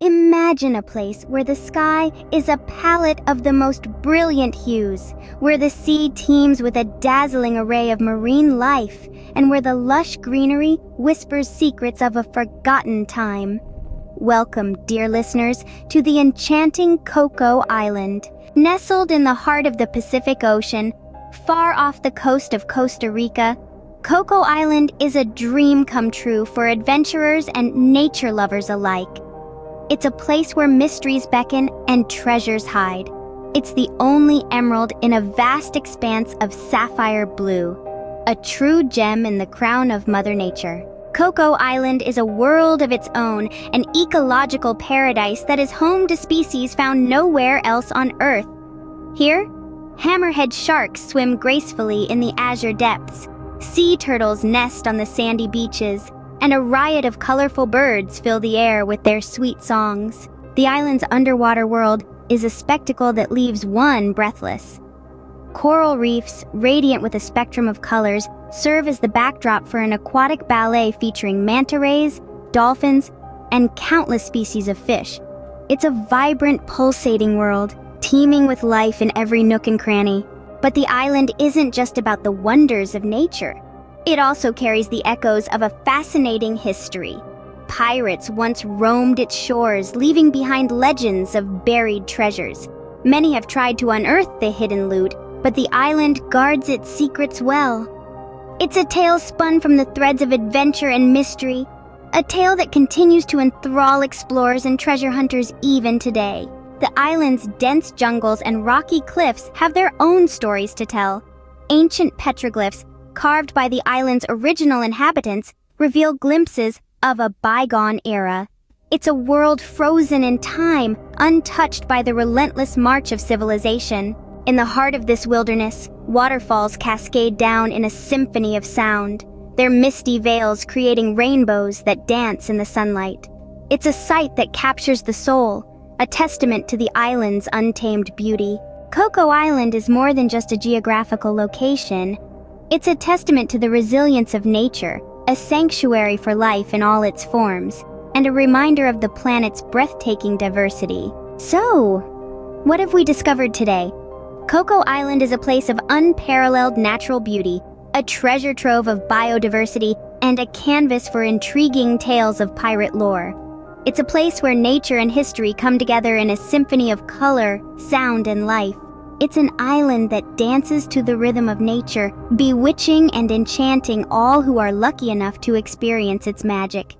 Imagine a place where the sky is a palette of the most brilliant hues, where the sea teems with a dazzling array of marine life, and where the lush greenery whispers secrets of a forgotten time. Welcome, dear listeners, to the enchanting Coco Island. Nestled in the heart of the Pacific Ocean, far off the coast of Costa Rica, Coco Island is a dream come true for adventurers and nature lovers alike. It's a place where mysteries beckon and treasures hide. It's the only emerald in a vast expanse of sapphire blue, a true gem in the crown of Mother Nature. Coco Island is a world of its own, an ecological paradise that is home to species found nowhere else on Earth. Here, hammerhead sharks swim gracefully in the azure depths, sea turtles nest on the sandy beaches, and a riot of colorful birds fill the air with their sweet songs. The island's underwater world is a spectacle that leaves one breathless. Coral reefs, radiant with a spectrum of colors, serve as the backdrop for an aquatic ballet featuring manta rays, dolphins, and countless species of fish. It's a vibrant, pulsating world, teeming with life in every nook and cranny. But the island isn't just about the wonders of nature. It also carries the echoes of a fascinating history. Pirates once roamed its shores, leaving behind legends of buried treasures. Many have tried to unearth the hidden loot, but the island guards its secrets well. It's a tale spun from the threads of adventure and mystery, a tale that continues to enthrall explorers and treasure hunters even today. The island's dense jungles and rocky cliffs have their own stories to tell. Ancient petroglyphs, carved by the island's original inhabitants, reveal glimpses of a bygone era. It's a world frozen in time, untouched by the relentless march of civilization. In the heart of this wilderness, waterfalls cascade down in a symphony of sound, their misty veils creating rainbows that dance in the sunlight. It's a sight that captures the soul, a testament to the island's untamed beauty. Coco Island is more than just a geographical location. It's a testament to the resilience of nature, a sanctuary for life in all its forms, and a reminder of the planet's breathtaking diversity. So, what have we discovered today? Coco Island is a place of unparalleled natural beauty, a treasure trove of biodiversity, and a canvas for intriguing tales of pirate lore. It's a place where nature and history come together in a symphony of color, sound, and life. It's an island that dances to the rhythm of nature, bewitching and enchanting all who are lucky enough to experience its magic.